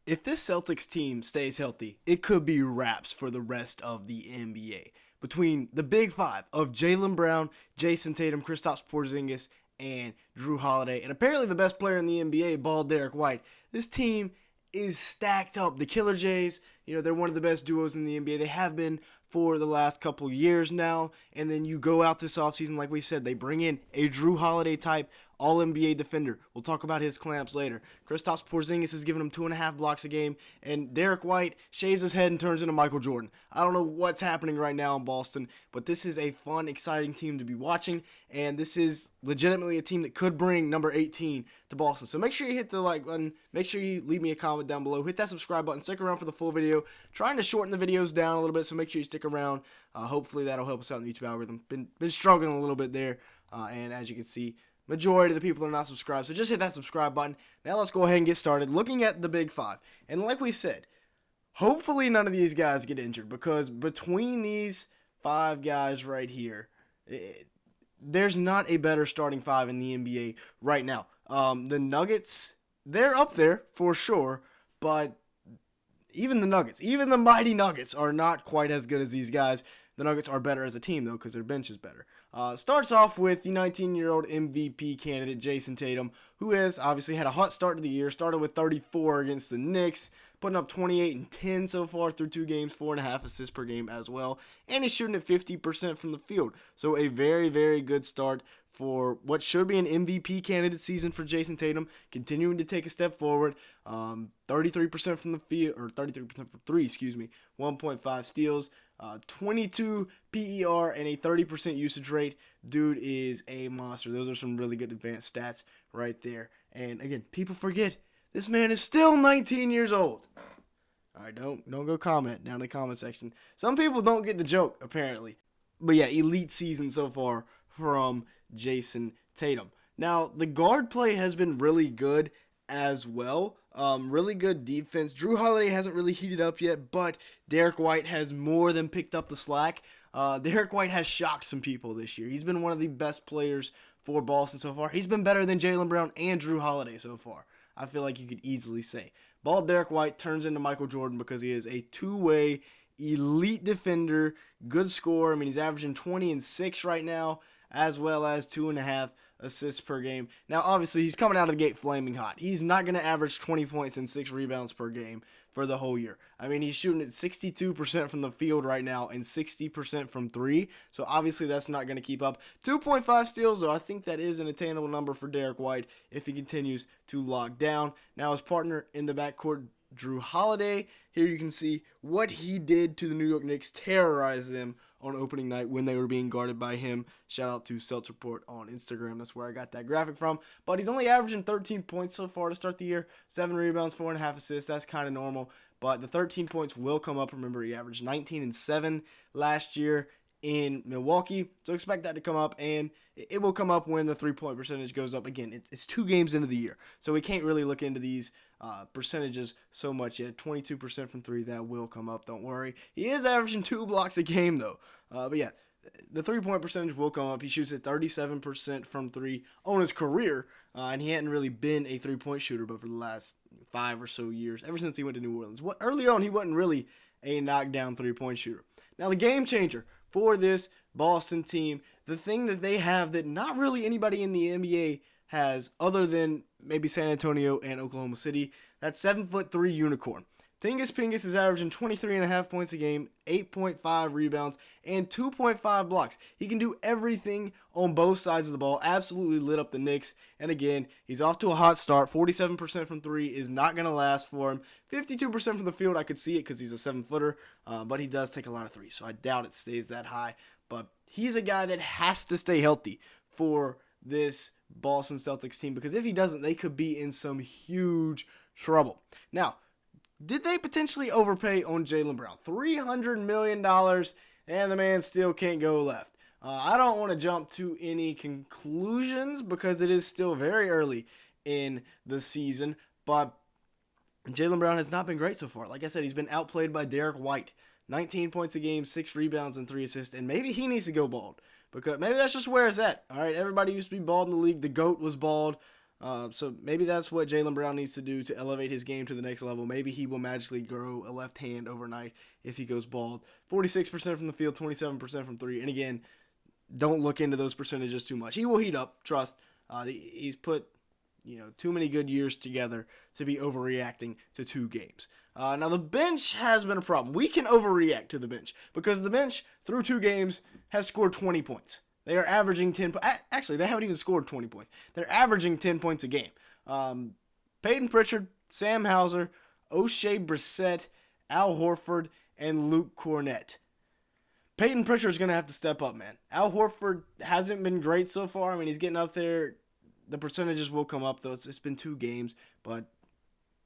If this Celtics team stays healthy, it could be wraps for the rest of the NBA. Between the big five of Jaylen Brown, Jayson Tatum, Kristaps Porzingis, and Jrue Holiday, and apparently the best player in the NBA, bald Derek White, this team is stacked up. The Killer Jays, they're one of the best duos in the NBA. They have been for the last couple years now. And then you go out this offseason, like we said, they bring in a Jrue Holiday type All-NBA defender. We'll talk about his clamps later. Kristaps Porzingis is giving him 2.5 blocks a game, and Derek White shaves his head and turns into Michael Jordan. I don't know what's happening right now in Boston, but this is a fun, exciting team to be watching, and this is legitimately a team that could bring number 18 to Boston. So make sure you hit the like button. Make sure you leave me a comment down below. Hit that subscribe button. Stick around for the full video. Trying to shorten the videos down a little bit, so make sure you stick around. Hopefully that'll help us out in the YouTube algorithm. Been struggling a little bit there, and as you can see, majority of the people are not subscribed, so just hit that subscribe button. Now let's go ahead and get started looking at the big five. And like we said, hopefully none of these guys get injured, because between these five guys right here, there's not a better starting five in the NBA right now. The Nuggets, they're up there for sure, but even the Nuggets, even the mighty Nuggets, are not quite as good as these guys. The Nuggets are better as a team, though, because their bench is better. Starts off with the 19-year-old MVP candidate, Jayson Tatum, who has obviously had a hot start to the year. Started with 34 against the Knicks, putting up 28 and 10 so far through 2 games, 4.5 assists per game as well. And he's shooting at 50% from the field. So a very, very good start for what should be an MVP candidate season for Jayson Tatum, continuing to take a step forward. 33% from the field, or 33% from 3, 1.5 steals, 22 PER, and a 30% usage rate. Dude is a monster. Those are some really good advanced stats right there. And again, people forget this man is still 19 years old. All right, don't go comment down in the comment section. Some people don't get the joke, apparently. But yeah, elite season so far from Jayson Tatum. Now, the guard play has been really good as well. Really good defense. Jrue Holiday hasn't really heated up yet, but Derek White has more than picked up the slack. Derek White has shocked some people this year. He's been one of the best players for Boston so far. He's been better than Jaylen Brown and Jrue Holiday so far. I feel like you could easily say. Bald Derek White turns into Michael Jordan because he is a two-way elite defender, good scorer. I mean, he's averaging 20 and 6 right now, as well as 2.5 assists per game. Now, obviously, he's coming out of the gate flaming hot. He's not going to average 20 points and 6 rebounds per game for the whole year. I mean, he's shooting at 62% from the field right now and 60% from 3. So, obviously, that's not going to keep up. 2.5 steals, though, I think that is an attainable number for Derek White if he continues to lock down. Now, his partner in the backcourt, Jrue Holiday. Here you can see what he did to the New York Knicks, terrorize them on opening night when they were being guarded by him. Shout out to Celtics Report on Instagram. That's where I got that graphic from. But he's only averaging 13 points so far to start the year. 7 rebounds, 4.5 assists. That's kind of normal. But the 13 points will come up. Remember, he averaged 19 and 7 last year in Milwaukee. So expect that to come up, and it will come up when the three-point percentage goes up. Again, it's 2 games into the year, so we can't really look into these percentages so much yet. 22% from 3, that will come up, don't worry. He is averaging 2 blocks a game, though. But yeah, the three-point percentage will come up. He shoots at 37% from 3 on his career, and he hadn't really been a three-point shooter, but for the last 5 or so years, ever since he went to New Orleans. Early on, he wasn't really a knockdown three-point shooter. Now, the game changer for this Boston team, the thing that they have that not really anybody in the NBA has, other than maybe San Antonio and Oklahoma City, that 7'3" unicorn. Tingus Pingus is averaging 23.5 points a game, 8.5 rebounds, and 2.5 blocks. He can do everything on both sides of the ball. Absolutely lit up the Knicks. And again, he's off to a hot start. 47% from 3 is not going to last for him. 52% from the field, I could see it because he's a 7-footer, but he does take a lot of threes, so I doubt it stays that high. But he's a guy that has to stay healthy for this Boston Celtics team, because if he doesn't, they could be in some huge trouble. Now, did they potentially overpay on Jaylen Brown? $300 million, and the man still can't go left. I don't want to jump to any conclusions because it is still very early in the season, but Jaylen Brown has not been great so far. Like I said, he's been outplayed by Derek White. 19 points a game, 6 rebounds, and 3 assists, and maybe he needs to go bald, because maybe that's just where it's at. All right, everybody used to be bald in the league. The GOAT was bald. So maybe that's what Jaylen Brown needs to do to elevate his game to the next level. Maybe he will magically grow a left hand overnight if he goes bald. 46% from the field, 27% from three. And again, don't look into those percentages too much. He will heat up, trust. He's put too many good years together to be overreacting to 2 games. Now, the bench has been a problem. We can overreact to the bench because the bench, through 2 games, has scored 20 points. They are averaging 10 points. Actually, they haven't even scored 20 points. They're averaging 10 points a game. Peyton Pritchard, Sam Hauser, O'Shea Brissett, Al Horford, and Luke Cornett. Peyton Pritchard's going to have to step up, man. Al Horford hasn't been great so far. I mean, he's getting up there. The percentages will come up, though. It's been 2 games. But,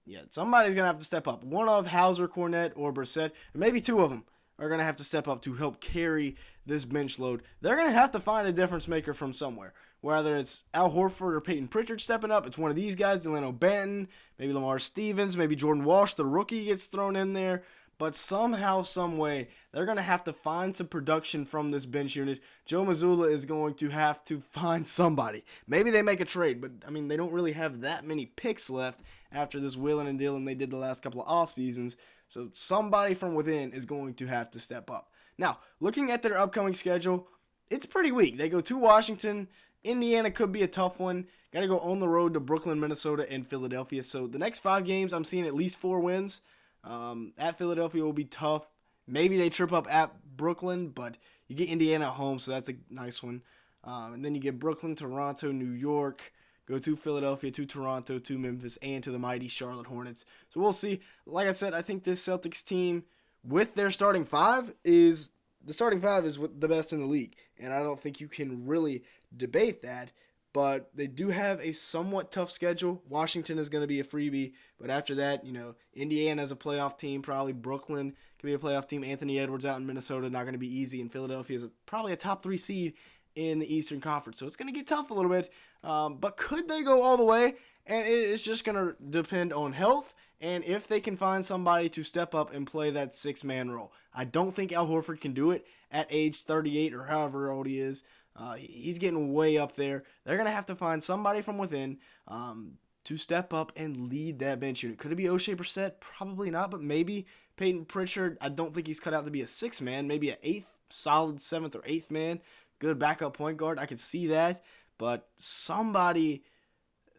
yeah, somebody's going to have to step up. One of Hauser, Cornett, or Brissett, and maybe 2 of them are going to have to step up to help carry this bench load. They're going to have to find a difference maker from somewhere. Whether it's Al Horford or Peyton Pritchard stepping up, it's one of these guys, Delano Banton, maybe Lamar Stevens, maybe Jordan Walsh, the rookie, gets thrown in there. But somehow, some way, they're going to have to find some production from this bench unit. Joe Mazzulla is going to have to find somebody. Maybe they make a trade, but, I mean, they don't really have that many picks left after this wheeling and dealing they did the last couple of off seasons. So somebody from within is going to have to step up. Now, looking at their upcoming schedule, it's pretty weak. They go to Washington. Indiana could be a tough one. Got to go on the road to Brooklyn, Minnesota, and Philadelphia. So the next 5 games, I'm seeing at least 4 wins. At Philadelphia will be tough. Maybe they trip up at Brooklyn, but you get Indiana at home, so that's a nice one. And then you get Brooklyn, Toronto, New York. Go to Philadelphia, to Toronto, to Memphis, and to the mighty Charlotte Hornets. So we'll see. Like I said, I think this Celtics team, with their starting 5, is the best in the league. And I don't think you can really debate that. But they do have a somewhat tough schedule. Washington is going to be a freebie. But after that, Indiana is a playoff team. Probably Brooklyn can be a playoff team. Anthony Edwards out in Minnesota, not going to be easy. And Philadelphia is probably a top 3 seed in the Eastern Conference. So it's going to get tough a little bit. But could they go all the way? And it's just going to depend on health and if they can find somebody to step up and play that 6-man role. I don't think Al Horford can do it at age 38 or however old he is. He's getting way up there. They're going to have to find somebody from within to step up and lead that bench unit. Could it be O'Shea Brissett? Probably not, but maybe Peyton Pritchard. I don't think he's cut out to be a 6-man, maybe an 8th, solid 7th or 8th man. Good backup point guard. I could see that, but somebody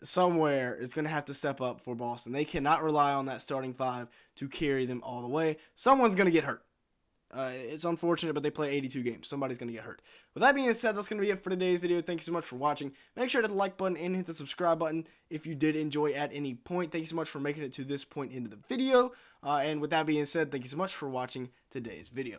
somewhere is going to have to step up for Boston. They cannot rely on that starting 5 to carry them all the way. Someone's going to get hurt. It's unfortunate, but they play 82 games. Somebody's going to get hurt. With that being said, that's going to be it for today's video. Thank you so much for watching. Make sure to hit the like button and hit the subscribe button if you did enjoy at any point. Thank you so much for making it to this point into the video. And with that being said, thank you so much for watching today's video.